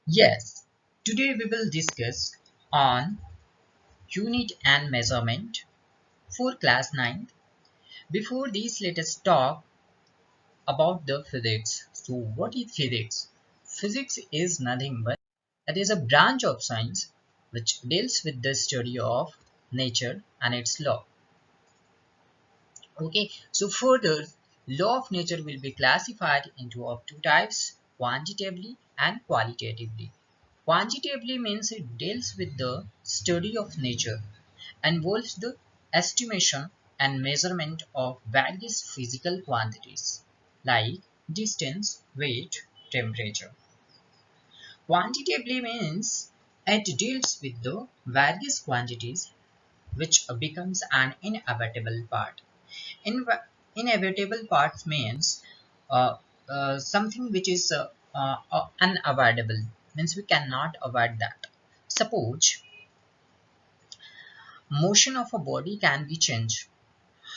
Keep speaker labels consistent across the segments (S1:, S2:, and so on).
S1: Yes, today we will discuss on unit and measurement for class 9th. Before this, let us talk about the physics. So what is physics? Physics is nothing but it is a branch of science which deals with the study of nature and its law. Okay, so further, law of nature will be classified into of two types, quantitatively and qualitatively. Quantitatively means it deals with the study of nature, involves the estimation and measurement of various physical quantities like distance, weight, temperature. Quantitatively means it deals with the various quantities which becomes an inevitable part. In inevitable parts means uh, something which is unavoidable, means we cannot avoid that. Suppose motion of a body can be changed.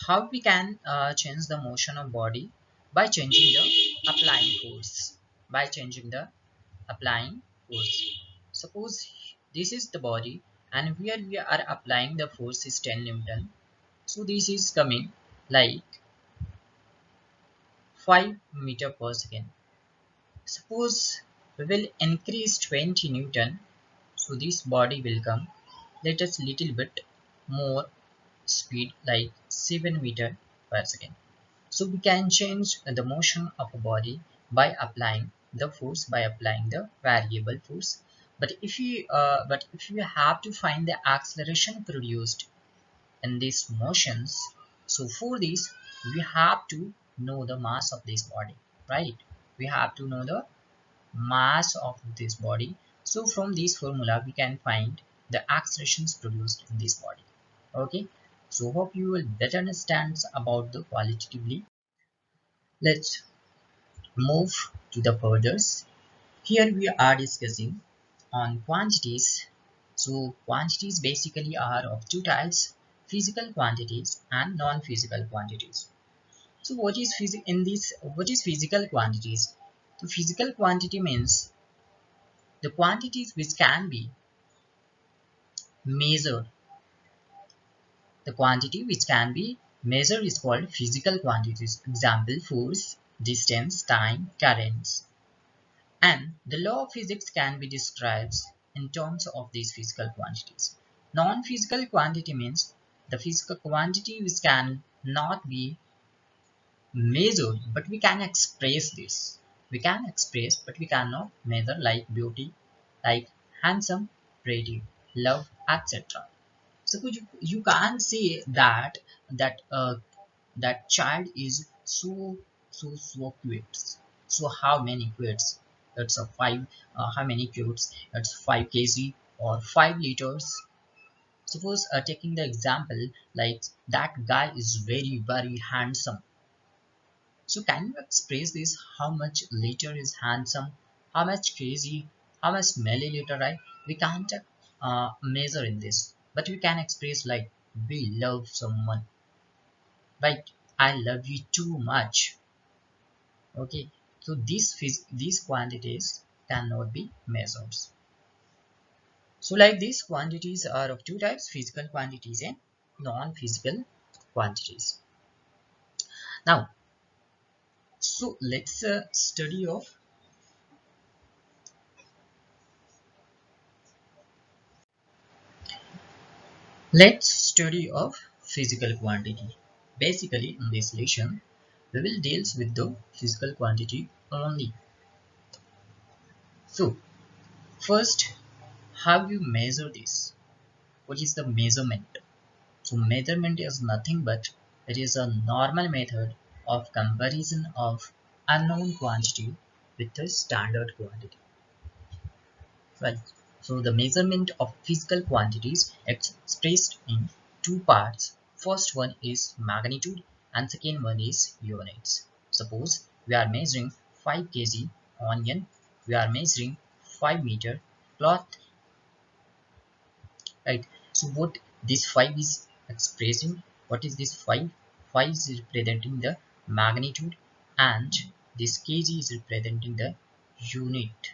S1: How we can change the motion of body? By changing the applying force. By changing the applying force. Suppose this is the body and where we are applying the force is 10 Newton. So this is coming like 5 meter per second. Suppose we will increase 20 Newton, so this body will come. Let us little bit more speed like 7 meter per second. So we can change the motion of a body by applying the force, by applying the variable force. But if you have to find the acceleration produced in these motions, so for this we have to know the mass of this body, right? We have to know the mass of this body. So from this formula we can find the accelerations produced in this body. Okay, so hope you will better understand about the qualitatively. Let's move to the furthers. Here we are discussing on quantities. So quantities basically are of two types, physical quantities and non-physical quantities. So what is physical quantities? So physical quantity means the quantities which can be measured. The quantity which can be measured is called physical quantities. Example, force, distance, time, currents. And the law of physics can be described in terms of these physical quantities. Non-physical quantity means the physical quantity which can not be measured, but we can express this. We can express, but we cannot measure, like beauty, like handsome, pretty, love, etc. So you can't say that that child is so cute. So how many quits? It's a five. How many quits? It's 5 kg or 5 liters. Suppose taking the example like that guy is very handsome. So can you express this? How much liter is handsome? How much kg? How much milliliter? Right? We can't measure in this, but we can express like we love someone. Right? I love you too much. Okay. So these quantities cannot be measured. So like these quantities are of two types: physical quantities and non-physical quantities. Now, so let's study of Let's study of physical quantity. Basically, in this lesson, we will deal with the physical quantity only. So, first, how you measure this? What is the measurement? So, measurement is nothing but it is a normal method of comparison of unknown quantity with a standard quantity. Right. So the measurement of physical quantities is expressed in two parts. First one is magnitude and second one is units. Suppose we are measuring 5 kg onion, we are measuring 5 meter cloth, right? So what this 5 is expressing, what is this 5? 5 is representing the magnitude and this kg is representing the unit.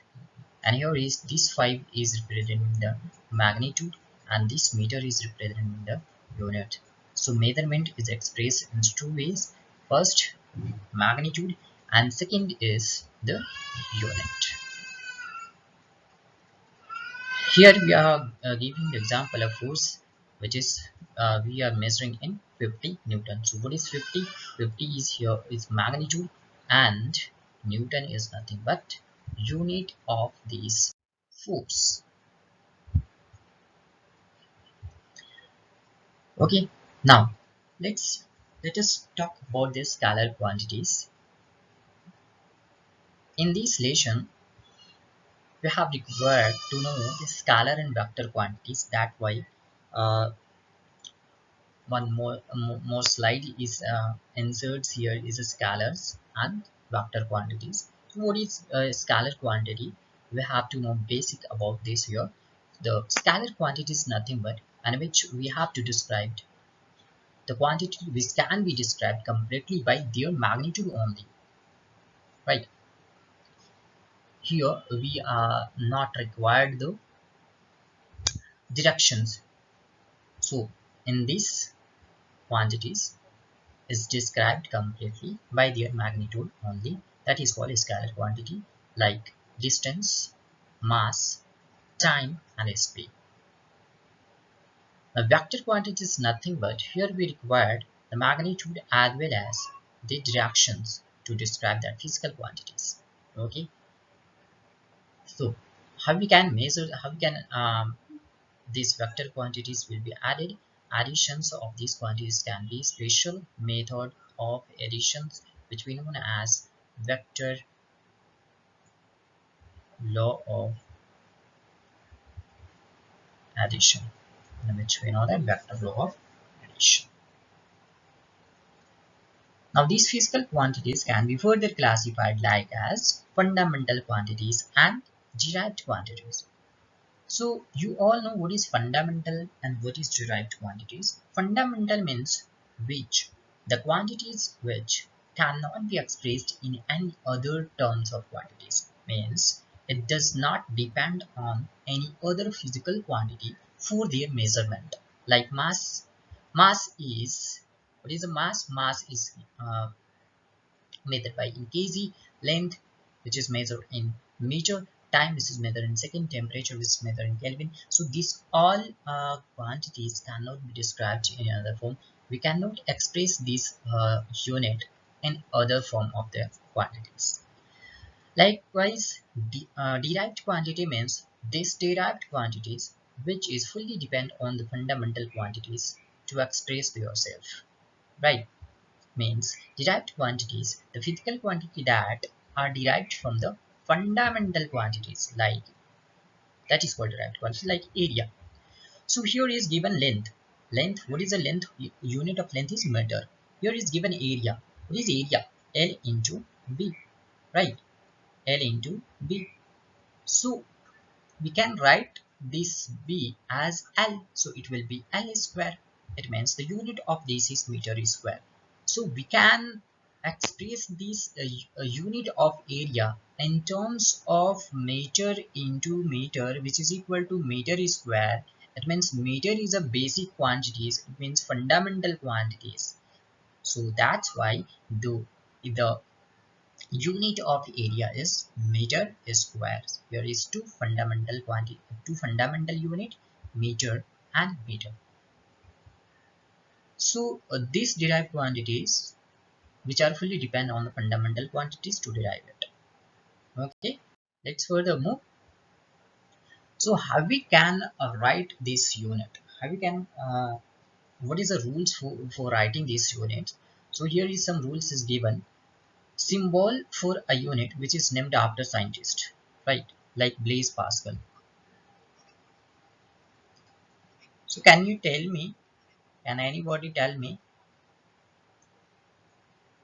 S1: And here is this 5 is representing the magnitude and this meter is representing the unit. So measurement is expressed in two ways. First, magnitude, and second is the unit. Here we are giving the example of force which is we are measuring in 50 Newton. So what is 50? 50 is here is magnitude and Newton is nothing but unit of this force. Okay, now let us talk about the scalar quantities. In this lesson, we have required to know the scalar and vector quantities. That why uh, one more slide is inserts here is a scalars and vector quantities. So what is a scalar quantity? We have to know basic about this here. The scalar quantity is nothing but and which we have to describe the quantity which can be described completely by their magnitude only, right? Here we are not required the directions. So in these quantities is described completely by their magnitude only. That is called a scalar quantity, like distance, mass, time and speed. A vector quantity is nothing but here we required the magnitude as well as the directions to describe that physical quantities. Okay, so how we can measure, how we can these vector quantities will be added. Additions of these quantities can be special method of additions which we know as vector law of addition, in which we know that vector law of addition. Now these physical quantities can be further classified like as fundamental quantities and derived quantities. So you all know what is fundamental and what is derived quantities. Fundamental means which the quantities which cannot be expressed in any other terms of quantities, means it does not depend on any other physical quantity for their measurement. Like mass, mass is what is a mass? Mass is measured by in kg, length which is measured in meter, time which is measured in second, temperature which is measured in Kelvin. So these all quantities cannot be described in another form. We cannot express this unit in other form of the quantities. Likewise, derived quantity means this derived quantities which is fully depend on the fundamental quantities to express yourself, right? Means derived quantities, the physical quantity that are derived from the fundamental quantities, like that is called derived quantity, like area. So here is given length. Length, what is the length? Unit of length is meter. Here is given area. What is area? L into B, right? L into B. So we can write this B as L, so it will be L square. It means the unit of this is meter square. So we can express this a unit of area in terms of meter into meter, which is equal to meter square. It means meter is a basic quantities, it means fundamental quantities. So that's why the unit of area is meter square. Here is two fundamental unit, meter and meter. So these derived quantities which are fully depend on the fundamental quantities to derive it. Okay, let's further move. So how we can write this unit? How we can what is the rules for writing this unit? So here is some rules is given. Symbol for a unit which is named after scientist, right? Like Blaise Pascal. So can you tell me, can anybody tell me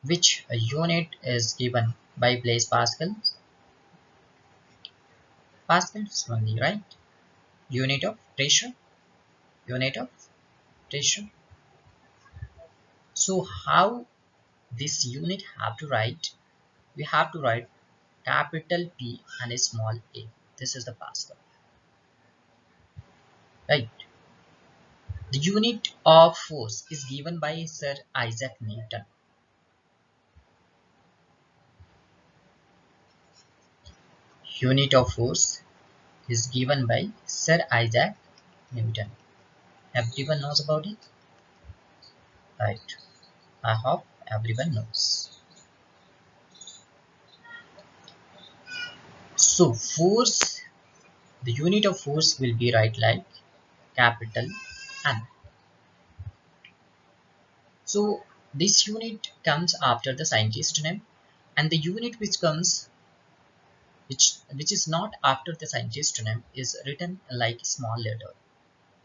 S1: which unit is given by Blaise Pascal? Pascal's only, right? Unit of pressure, unit of pressure. So how this unit have to write? We have to write capital P and a small a. This is the Pascal, right? The unit of force is given by Sir Isaac Newton. Unit of force is given by Sir Isaac Newton. Everyone knows about it, right? I hope everyone knows. So force, the unit of force will be right like capital N. So this unit comes after the scientist name, and the unit which comes, which is not after the scientist name, is written like small letter,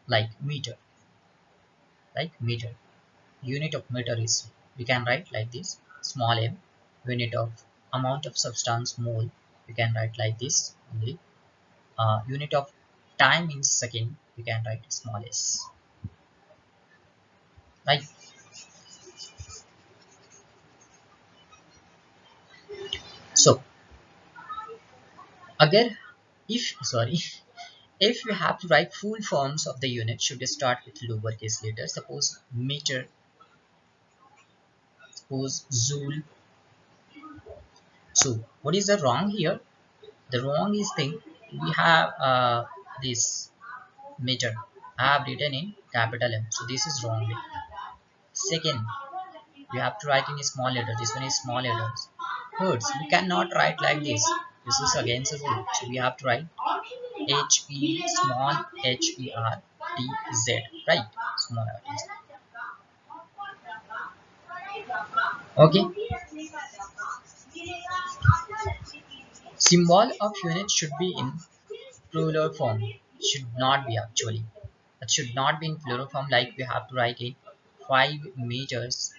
S1: like meter, like meter. Unit of meter is, we can write like this, small m. Unit of amount of substance, mole, we can write like this only. Unit of time in second, we can write small s, right? So again, if sorry, if we have to write full forms of the unit, should start with lowercase letters. Suppose meter, suppose joule. So what is the wrong here? The wrong is thing, we have this meter, I have written in capital M, so this is wrong way. Second, we have to write in small letter. This one is small letters. Hertz, we cannot write like this. This is against the rule. So we have to write H E small h e r t z, right? Small r t z. Okay. Symbol of unit should be in plural form. Should not be actually. It should not be in plural form, like we have to write it 5 meters,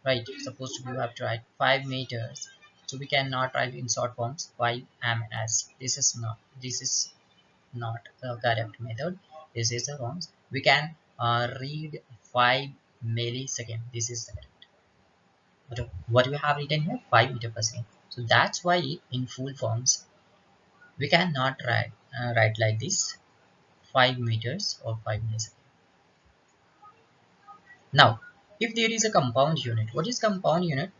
S1: right? Suppose you have to write 5 meters, so we cannot write in short forms 5 ms. This is not the correct method. This is the wrong. We can read 5 millisecond. This is the correct. But what we have written here, 5 meter per second. So that's why in full forms we cannot write like this, 5 meters or 5 milliseconds. Now, if there is a compound unit, what is compound unit?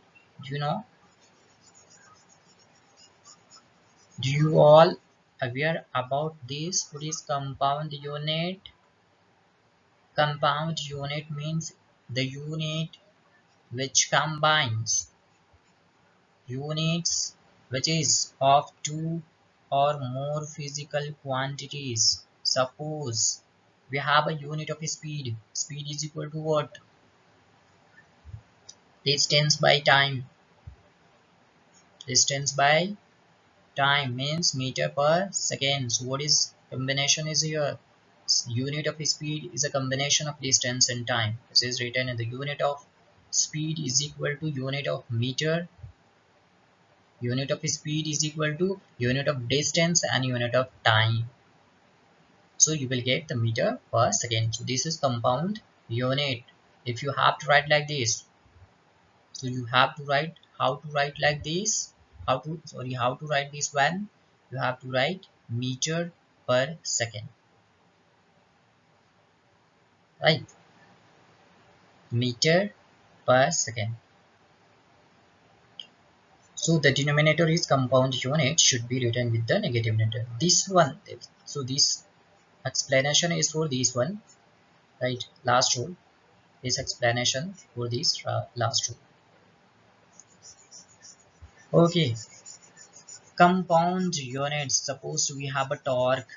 S1: Do you know? Do you all aware about this? What is compound unit? Compound unit means the unit which combines units which is of two or more physical quantities. Suppose we have a unit of speed. Speed is equal to what? Distance by time. Distance by time means meter per second. So what is combination is here? Unit of speed is a combination of distance and time. This is written in the unit of speed is equal to unit of meter. Unit of speed is equal to unit of distance and unit of time. So you will get the meter per second. So this is compound unit. If you have to write like this, so you have to write, how to write like this, how to write this one, you have to write meter per second, right? Meter per second. So the denominator is compound unit should be written with the negative number. This one, so this explanation is for this one, right? Last rule, this explanation for this last rule. Okay, compound units. Suppose we have a torque,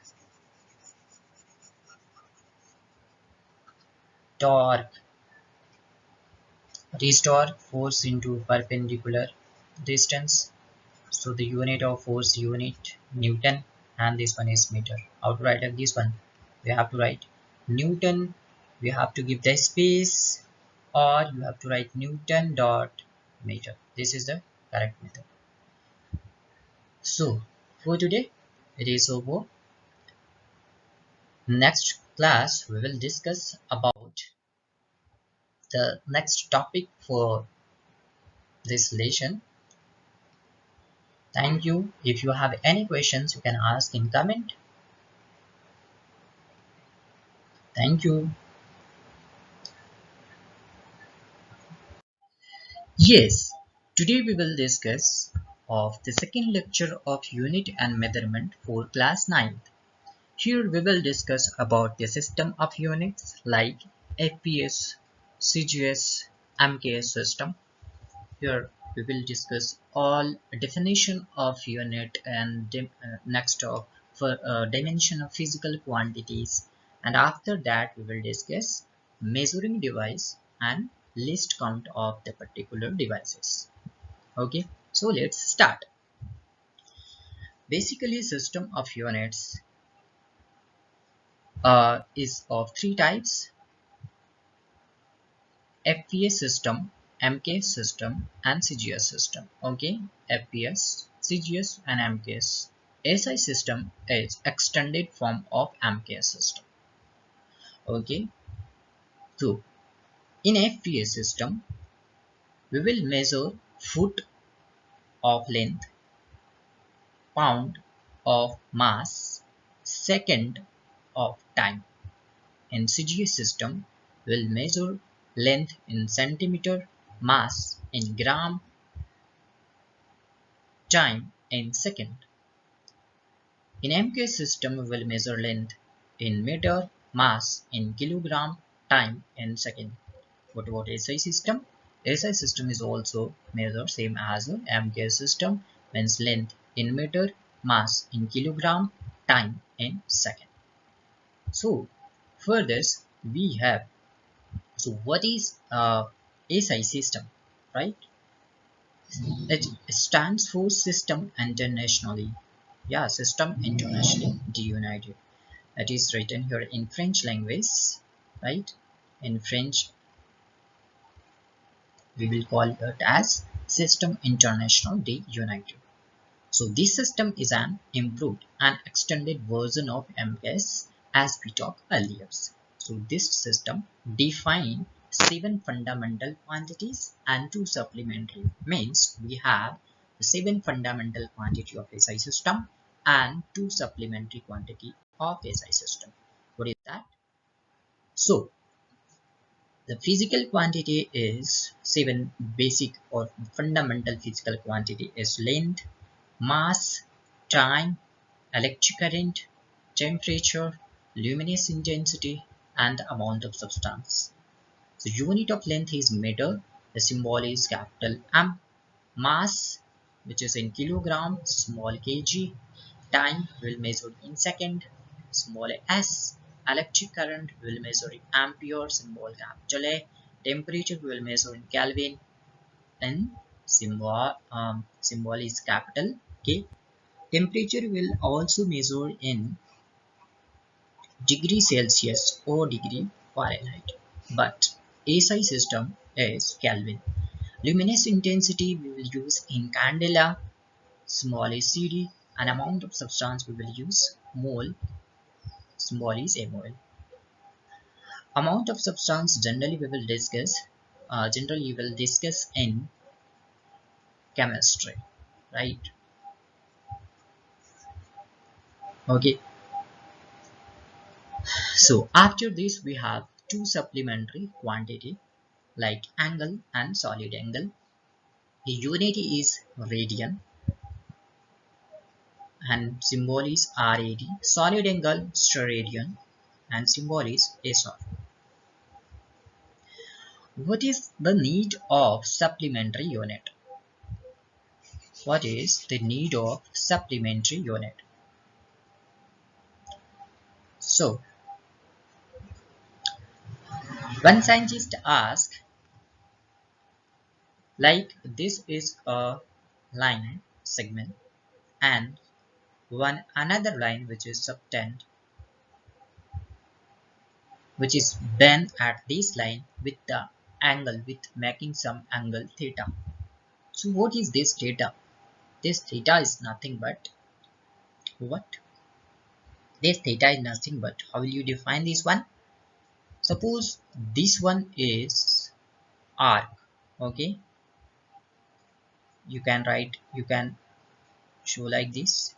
S1: restore force into perpendicular distance. So the unit of force, unit Newton, and this one is meter. How to write like this one? We have to write Newton, we have to give the space, or you have to write Newton dot meter. This is the correct method. So for today it is over. Next class we will discuss about the next topic for this lesson. Thank you. If you have any questions, you can ask in comment. Thank you. Yes, today we will discuss of the second lecture of unit and measurement for class 9th. Here we will discuss about the system of units like FPS, CGS, MKS system. Here we will discuss all definition of unit and next for dimension of physical quantities, and after that we will discuss measuring device and list count of the particular devices. Okay, so let's start. Basically, system of units is of three types: FPS system, MKS system, and CGS system. Okay, FPS, CGS, and MKS. SI system is extended form of MKS system. Okay, so in FPS system, we will measure foot of length, pound of mass, second of time. In CGS system, we will measure length in centimeter, mass in gram, time in second. In MK system, we will measure length in meter, mass in kilogram, time in second. What about SI system? SI system is also measured same as MK system, means length in meter, mass in kilogram, time in second. So for this we have, so what is SI system, right? It stands for System Internationally. Yeah, System Internationally United. It is written here in French language, right? In French, we will call it as System International de United. So this system is an improved and extended version of MKS as we talked earlier. So this system defines 7 fundamental quantities and 2 supplementary. Means we have the 7 fundamental quantity of SI system and 2 supplementary quantity of SI system. What is that? So the physical quantity is 7 basic or fundamental physical quantity is length, mass, time, electric current, temperature, luminous intensity, and the amount of substance. So unit of length is meter, the symbol is capital M. Mass, which is in kilogram, small kg. Time will measure in second, small s. Electric current will measure in ampere, symbol capital A. Temperature will measure in Kelvin, and symbol is capital K. Temperature will also measure in degree Celsius or degree Fahrenheit, but SI system is Kelvin. Luminous intensity we will use in candela, small is CD, and amount of substance we will use mole, small is mol. Amount of substance generally we will discuss in chemistry, right? Okay, so after this we have two supplementary quantity like angle and solid angle. The unit is radian and symbol is RAD. Solid angle steradian and symbol is SR. What is the need of supplementary unit? What is the need of supplementary unit? So one scientist asked, like this is a line segment and one another line which is subtend, which is bent at this line with the angle with making some angle theta. So what is this theta? This theta is nothing but what? This theta is nothing but, how will you define this one? Suppose this one is arc. Okay, you can show like this.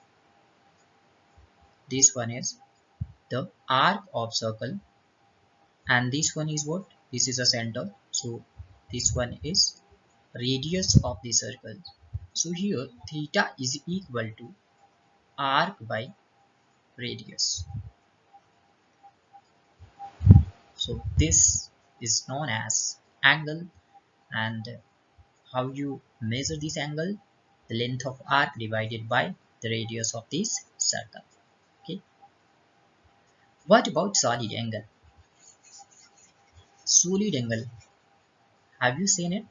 S1: This one is the arc of circle, and this one is what? This is a center. So this one is radius of the circle. So here theta is equal to arc by radius. So this is known as angle. And how you measure this angle? The length of arc divided by the radius of this circle. Okay. What about solid angle? Solid angle, have you seen it?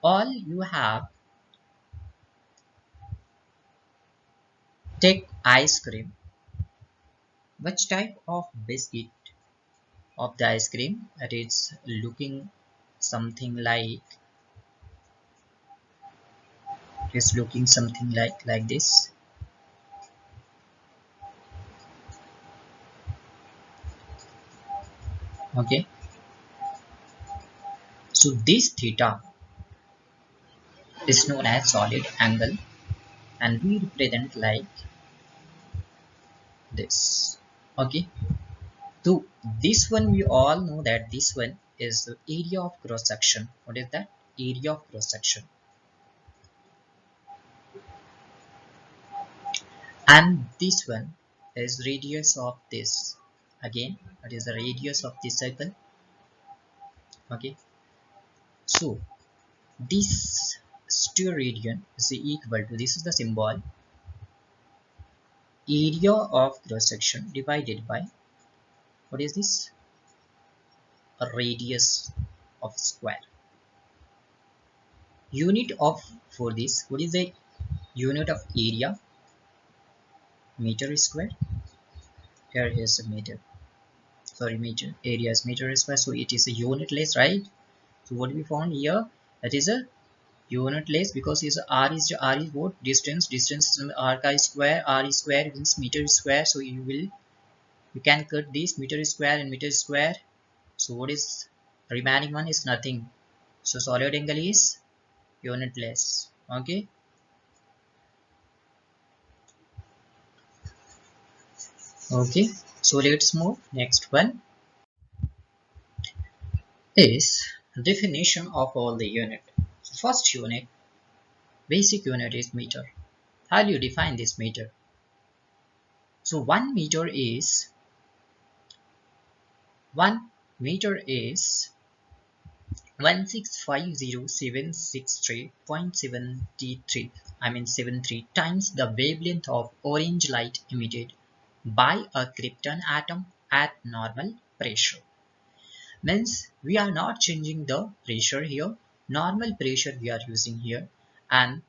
S1: All you have, take ice cream. Which type of biscuit of the ice cream? It is looking something like, like this. Okay. So this theta is known as solid angle, and we represent like this. Okay. So this one we all know that this one is the area of cross section. What is that? Area of cross section. And this one is radius of this. Again, what is the radius of this circle? Okay. So this steradian is equal to, this is the symbol, area of cross section divided by, what is this? A radius of square. Unit of, for this, what is the unit of area? Meter square. Here is a meter, sorry, meter, area is meter square, so it is a unitless, right? So what we found here, that is a unitless, because is r is what? Distance is r square. R square means meter square, so you can cut this meter square and meter square. So what is remaining one is nothing. So solid angle is unitless. Okay. Okay, so let's move. Next one is definition of all the unit. So first unit, basic unit is meter. How do you define this meter? So 1 meter is 1,650,763.73. I mean 73 times the wavelength of orange light emitted by a krypton atom at normal pressure. Means we are not changing the pressure here. Normal pressure we are using here. And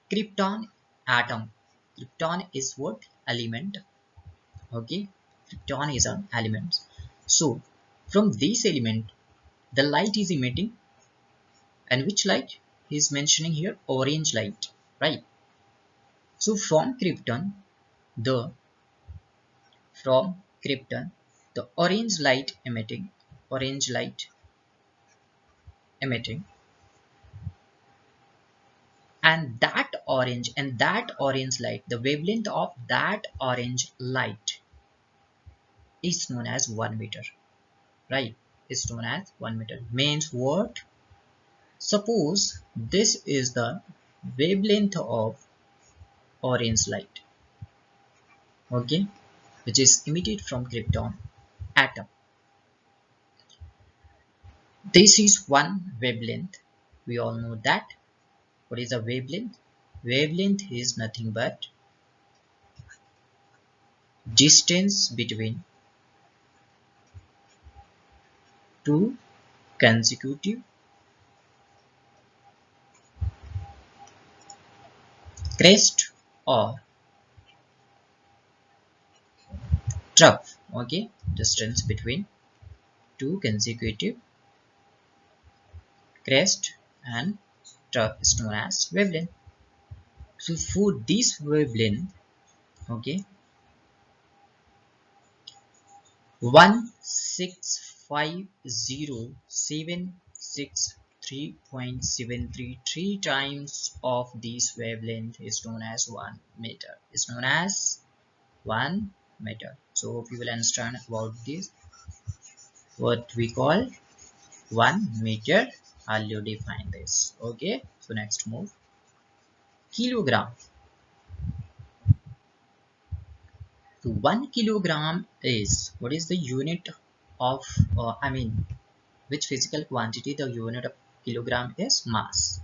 S1: krypton atom. Krypton is what? Element. Okay. Krypton is an element. So from this element, the light is emitting, and which light he is mentioning here? Orange light, right? So the from krypton, the orange light emitting, and that orange light, the wavelength of that orange light is known as 1 meter, right? It's known as 1 meter. Means what? Suppose this is the wavelength of orange light, okay, which is emitted from krypton atom. This is one wavelength. We all know that. What is a wavelength? Wavelength is nothing but distance between two consecutive crest or trough. Okay, distance between two consecutive crest and trough is known as wavelength. So for this wavelength, okay, 1,650,763 3.733 times of this wavelength is known as 1 meter. Is known as 1 meter. So hope you will understand about this. What we call 1 meter. I'll you define this. Okay. So next move. Kilogram. So 1 kilogram is, what is the unit of which physical quantity? The unit of kilogram is mass.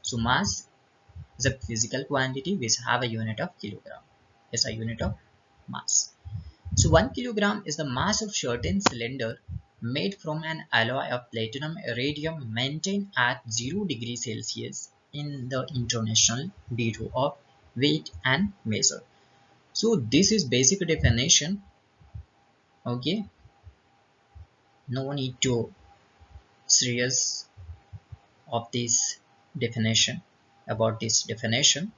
S1: So mass is a physical quantity which have a unit of kilogram. It's a unit of mass. So 1 kilogram is the mass of certain cylinder made from an alloy of platinum iridium maintained at 0 degrees Celsius in the International Bureau of Weight and Measure. So this is basic definition. Okay, no need to serious of this definition, about this definition.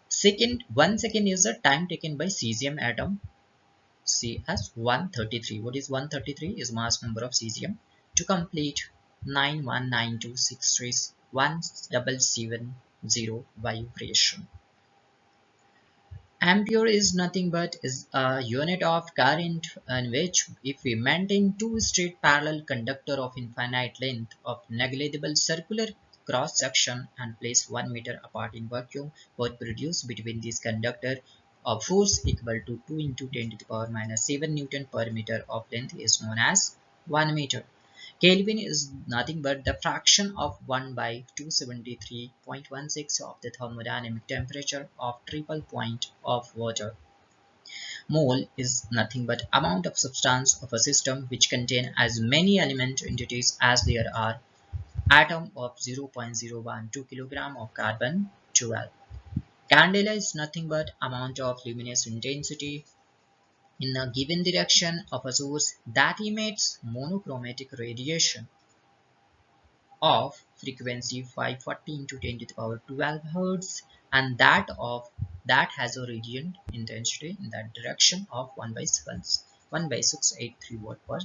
S1: Second, 1 second is the time taken by cesium atom, C as 133. What is 133? Is mass number of cesium to complete 91926317770 vibration. Ampere is nothing but is a unit of current in which, if we maintain two straight parallel conductor of infinite length of negligible circular cross section and place 1 meter apart in vacuum, would produce between these conductor a force equal to 2 into 10 to the power minus 7 Newton per meter of length is known as 1 meter. Kelvin is nothing but the fraction of 1 by 273.16 of the thermodynamic temperature of triple point of water. Mole is nothing but amount of substance of a system which contain as many element entities as there are atom of 0.012 kilogram of carbon 12. Candela is nothing but amount of luminous intensity in a given direction of a source that emits monochromatic radiation of frequency 540 into 10 to the power 12 hertz, and that has a radiant intensity in that direction of 1 by 683 watt per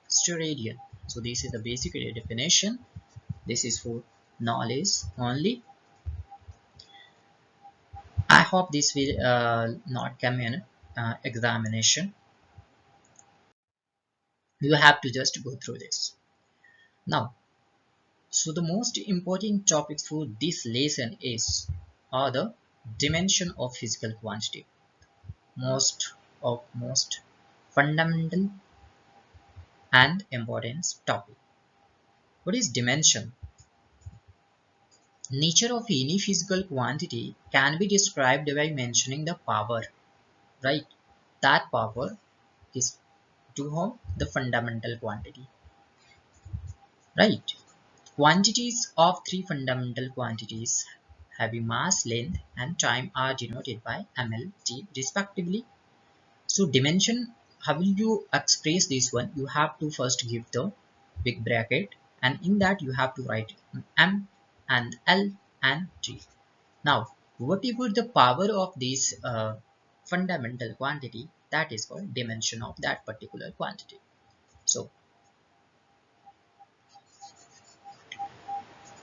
S1: steradian. So this is the basic definition. This is for knowledge only. I hope this will not come in examination. You have to just go through this now. So the most important topic for this lesson is the dimension of physical quantity. Most fundamental and important topic. What is dimension? Nature of any physical quantity can be described by mentioning the power, right? That power is to whom? The fundamental quantity, right? Quantities of three fundamental quantities having mass, length, and time are denoted by ml, t respectively. So dimension, how will you express this one? You have to first give the big bracket, and in that you have to write m and l and t. Now, whatever the power of this fundamental quantity, that is called dimension of that particular quantity. So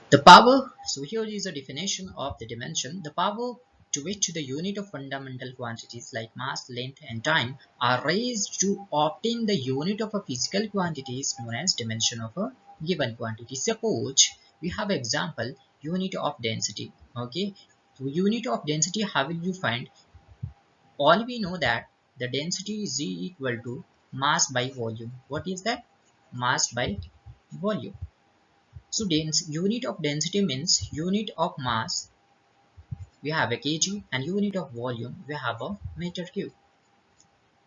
S1: the power, so here is a definition of the dimension. The power to which the unit of fundamental quantities like mass, length, and time are raised to obtain the unit of a physical quantity is known as dimension of a given quantity. Suppose we have example unit of density. Okay, so unit of density, how will you find? All we know that the density is equal to mass by volume. What is that? Mass by volume. So unit of density means unit of mass, we have a kg, and unit of volume, we have a meter cube.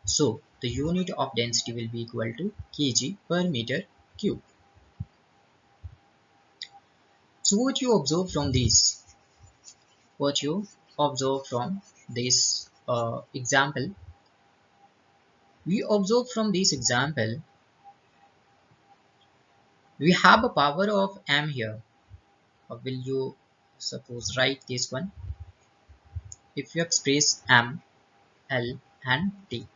S1: So the unit of density will be equal to kg per meter cube. So what you observe from this? What you observe from this example? We observe from this example, we have a power of m here. Or will you suppose write this one? If you express m, l, and t.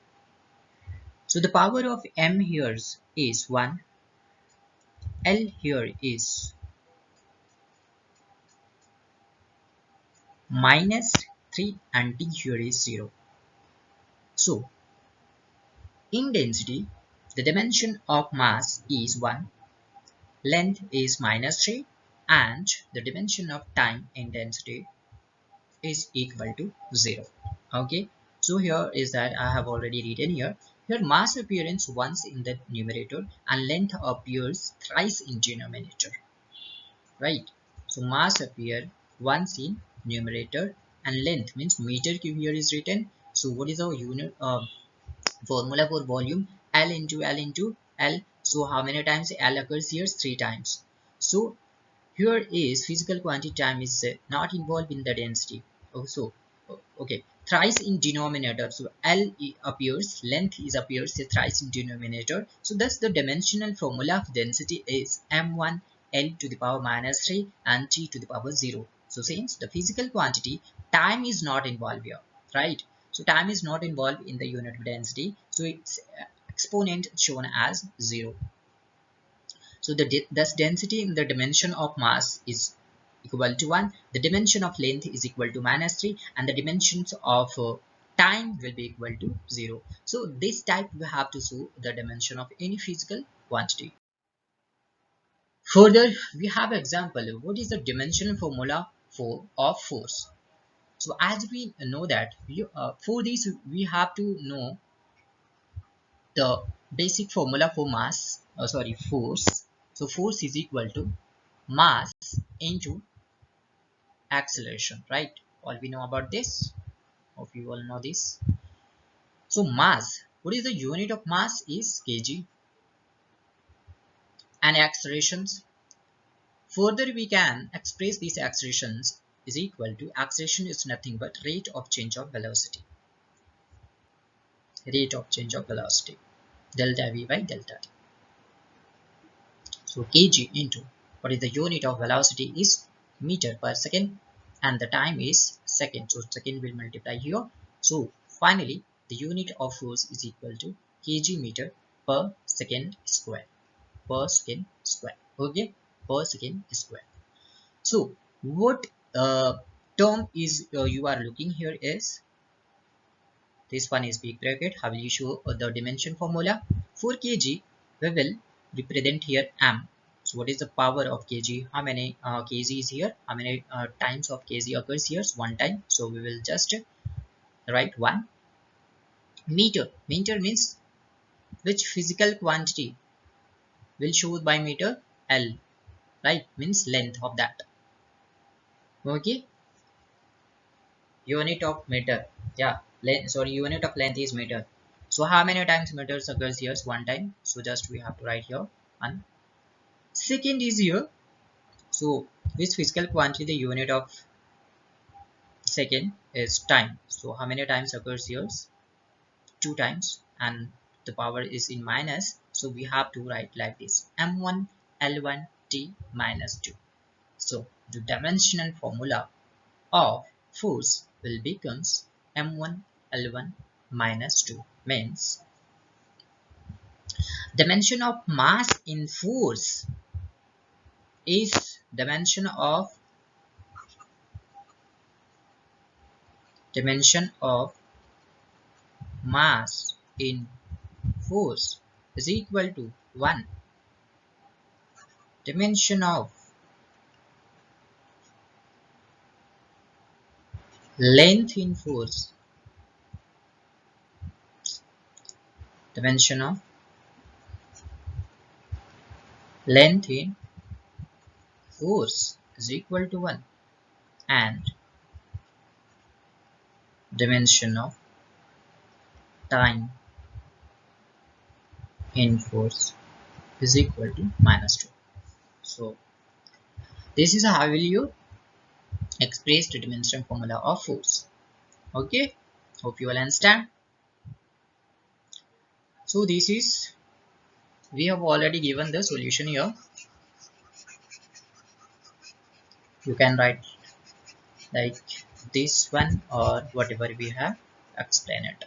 S1: So the power of m here is 1, L here is minus 3 and T here is 0. So in density, the dimension of mass is 1, length is minus 3, and the dimension of time in density is equal to 0. Okay, so here is that I have already written here mass appears once in the numerator and length appears thrice in denominator, right? So mass appear once in numerator and length means meter cube here is written. So what is our unit formula for volume? L into L into L. So how many times L occurs here? 3 times. So here is physical quantity time is not involved in the density. Also, okay, thrice in denominator. So L appears, length is appears thrice in denominator. So thus the dimensional formula of density is m1 L to the power minus 3 and T to the power 0. So since the physical quantity time is not involved here, right? So time is not involved in the unit of density. So its exponent shown as 0. So thus density in the dimension of mass is equal to 1, the dimension of length is equal to minus 3, and the dimensions of time will be equal to 0. So this type we have to show the dimension of any physical quantity. Further, we have example. What is the dimensional formula of force? So as we know that for this we have to know the basic formula for mass, force. So force is equal to mass into acceleration, right? All we know about this, hope you all know this. So mass, what is the unit of mass is kg, and accelerations, further we can express these accelerations is equal to, acceleration is nothing but rate of change of velocity, delta v by delta t. So kg into what is the unit of velocity is meter per second, and the time is second, so second will multiply here. So finally the unit of force is equal to kg meter per second square, okay, per second square. So what term is you are looking here is this one is big bracket. How will you show the dimension formula? For kg, we will represent here m. So what is the power of kg? How many kg is here? How many times of kg occurs here? One time. So we will just write 1. Meter. Meter means which physical quantity will show by meter? L. Right? Means length of that. Okay. Unit of meter. Yeah. Unit of length is meter. So how many times meters occurs here? One time. So just we have to write here 1. Second is here. So which physical quantity the unit of second is time. So how many times occurs here? 2 times, and the power is in minus. So we have to write like this: m1 l1 t minus 2. So the dimensional formula of force will becomes m1 l1 minus 2, means dimension of mass in force is dimension of mass in force is equal to 1. Dimension of length in force, dimension of length in force is equal to 1, and dimension of time in force is equal to minus 2. So this is how will you express the dimension formula of force. Okay, hope you all understand. So this is, we have already given the solution here. You can write like this one or whatever we have explained it.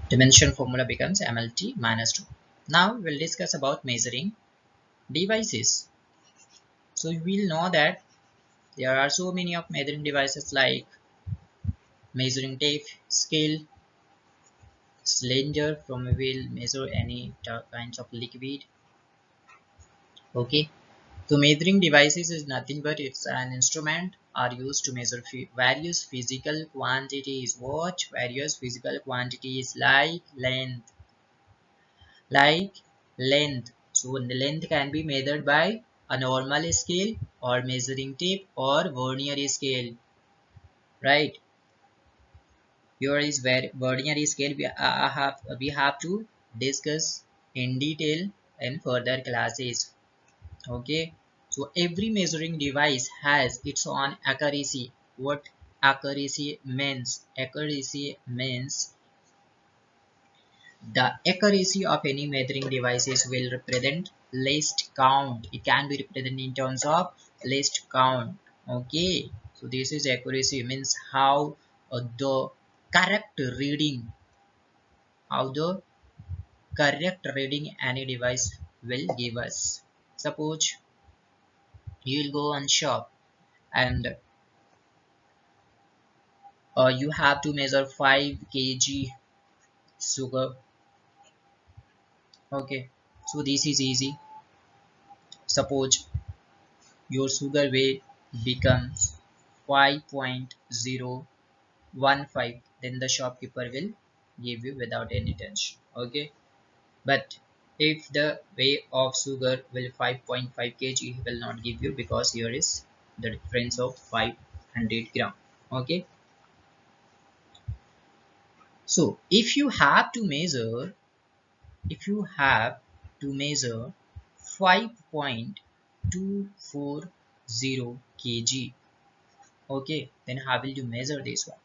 S1: Dimension formula becomes mlt minus 2. Now we'll discuss about measuring devices. So you will know that There are so many of measuring devices like measuring tape, scale, cylinder from a wheel, measure any kinds of liquid. Okay, so measuring devices is nothing but it's an instrument are used to measure various physical quantities. What various physical quantities like length. So the length can be measured by a normal scale or measuring tape or vernier scale, right? Here is where Vernier scale we have to discuss in detail in further classes. Okay, so every measuring device has its own accuracy. What accuracy means? Accuracy means the accuracy of any measuring devices will represent least count. It can be represented in terms of least count. Okay, so this is accuracy means how the correct reading, how the correct reading any device will give us. Suppose you will go on shop and you have to measure 5 kg sugar. Okay, so this is easy. Suppose your sugar weight becomes 5.015, then the shopkeeper will give you without any tension. Okay, but if the weight of sugar will 5.5 kg, he will not give you because here is the difference of 500 gram. Okay, so if you have to measure 5.240 kg, okay, then how will you measure this one?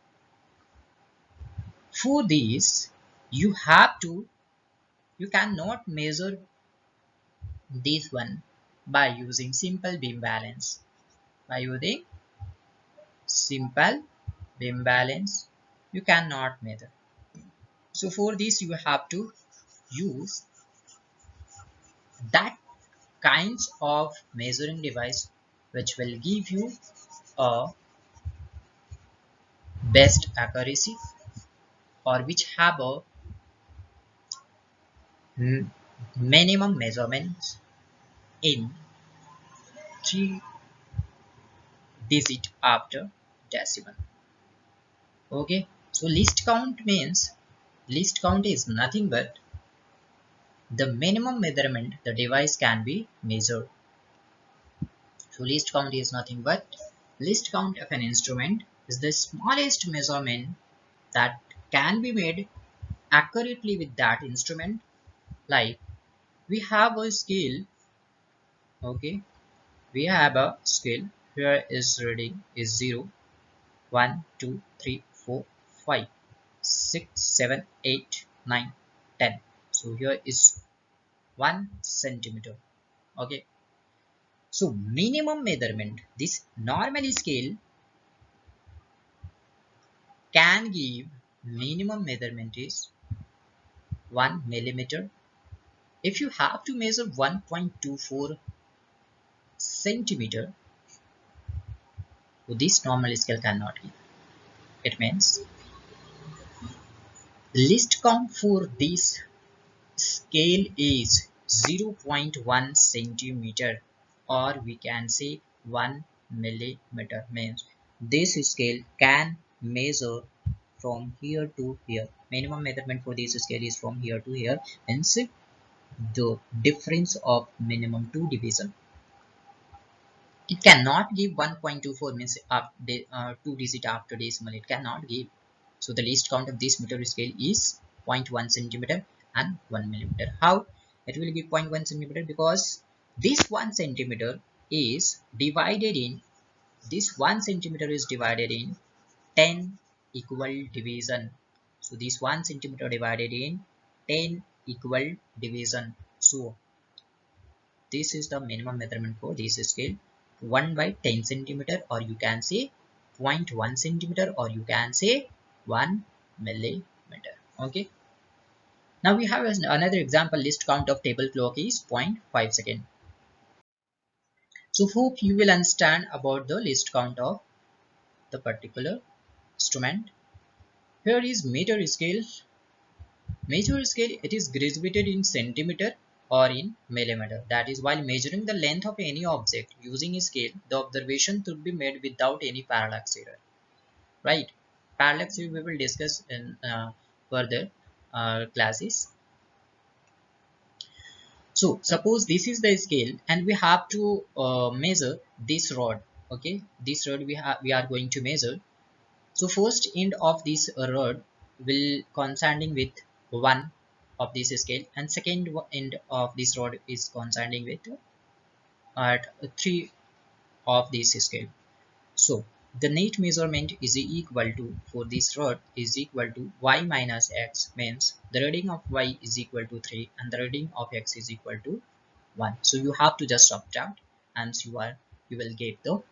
S1: For this, you cannot measure this one by using simple beam balance. By using simple beam balance, you cannot measure. So for this, you have to use that kinds of measuring device which will give you a best accuracy or which have a minimum measurements in 3 digit after decimal. Okay, so least count is nothing but the minimum measurement the device can be measured. So least count is nothing but least count of an instrument is the smallest measurement that can be made accurately with that instrument. Like we have a scale. Okay, we have a scale. Here is reading is 0, 1, 2, 3, 4, 5, 6, 7, 8, 9, 10. So here is 1 centimeter. Okay, so minimum measurement, this normal scale can give minimum measurement is 1 millimeter. If you have to measure 1.24 centimeter, so this normal scale cannot give. It means least count for this scale is 0.1 centimeter, or we can say 1 millimeter. Means this scale can measure from here to here. Minimum measurement for this scale is from here to here, hence the difference of minimum 2 division. It cannot give 1.24 means 2 digit after decimal. It cannot give. So the least count of this meter scale is zero point 0.1 centimeter and 1 millimeter. How it will give 0.1 centimeter? Because this 1 centimeter is divided in 10 equal division. So this 1 centimeter divided in 10 equal division. So this is the minimum measurement for this scale, 1 by 10 centimeter, or you can say 0.1 centimeter, or you can say 1 millimeter. Okay, now we have another example. Least count of table clock is 0.5 second. So hope you will understand about the least count of the particular instrument. Here is meter scale. Meter scale, it is graduated in centimeter or in millimeter. That is, while measuring the length of any object using a scale, the observation should be made without any parallax error. Right? Parallax error we will discuss in further classes. So suppose this is the scale and we have to measure this rod. Okay, this rod we are going to measure. So first end of this rod will coinciding with one of this scale, and second end of this rod is coinciding with at three of this scale. So the net measurement is equal to, for this rod, is equal to y minus x, means the reading of y is equal to 3 and the reading of x is equal to 1. So you have to just subtract and you will get the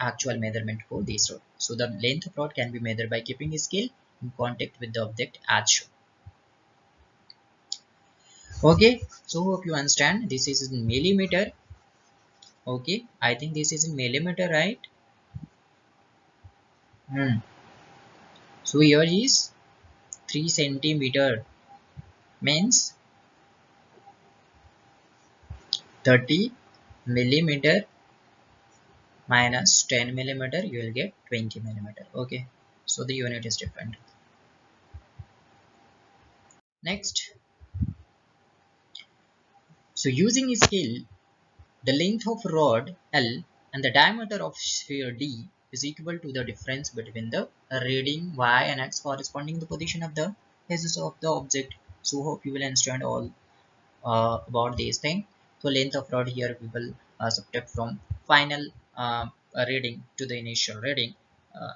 S1: actual measurement for this rod. So the length of rod can be measured by keeping a scale in contact with the object as shown. Okay, so hope you understand. This is in millimeter. Okay, I think this is in millimeter, right? So here is 3 centimeter, means 30 millimeter minus 10 millimeter, you will get 20 millimeter. Okay, so the unit is different. Next, so using a scale, the length of rod L and the diameter of sphere D is equal to the difference between the reading y and x corresponding to the position of the edges of the object. So hope you will understand all about these things. So length of rod, here we will subtract from final reading to the initial reading,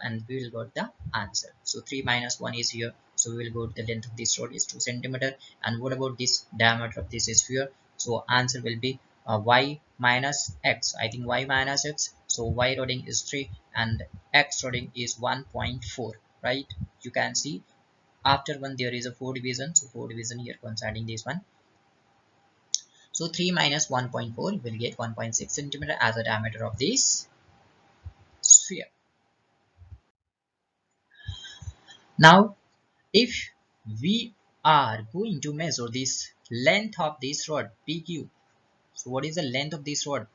S1: and we will got the answer. So 3 minus 1 is here, so we will go to the length of this rod is 2 centimeter. And what about this diameter of this sphere? So answer will be y minus x. I think y minus x, so y reading is 3 and x reading is 1.4, right? You can see after one there is a 4 division, so 4 division here concerning this one. So 3 minus 1.4 will get 1.6 centimeter as the diameter of this sphere. Now, if we are going to measure this length of this rod PQ, so what is the length of this rod?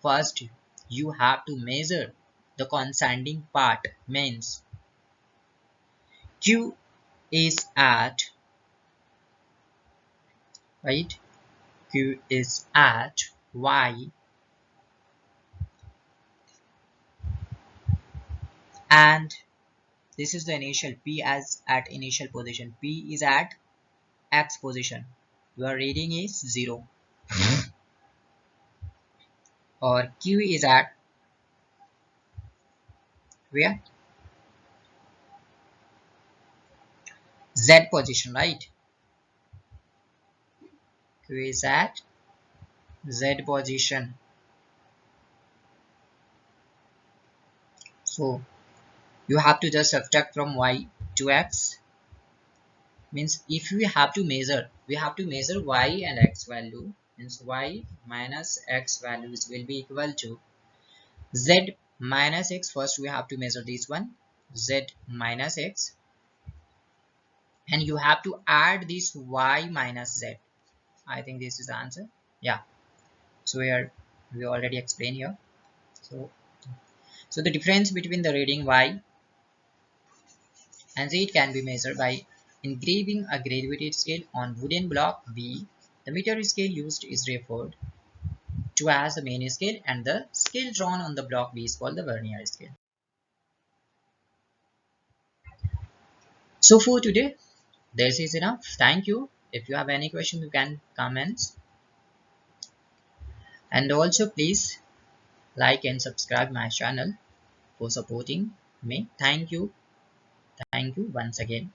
S1: First, you have to measure the concerning part, means Q is at, right? Q is at Y, and this is the initial, P as at initial position, P is at X position. Your reading is 0, or Q is at where? Z position, right? Q is at Z position. So you have to just subtract from Y to X, means if we have to measure, we have to measure Y and X value, means Y minus X values will be equal to Z minus X. First we have to measure this one, Z minus X, and you have to add this Y minus Z. I think this is the answer. Yeah, so here we already explained here. So the difference between the reading Y and Z can be measured by engraving a graduated scale on wooden block B. The meter scale used is referred to as the main scale, and the scale drawn on the block B is called the vernier scale. So for today, this is enough. Thank you. If you have any question, you can comment, and also please like and subscribe my channel for supporting me. Thank you once again.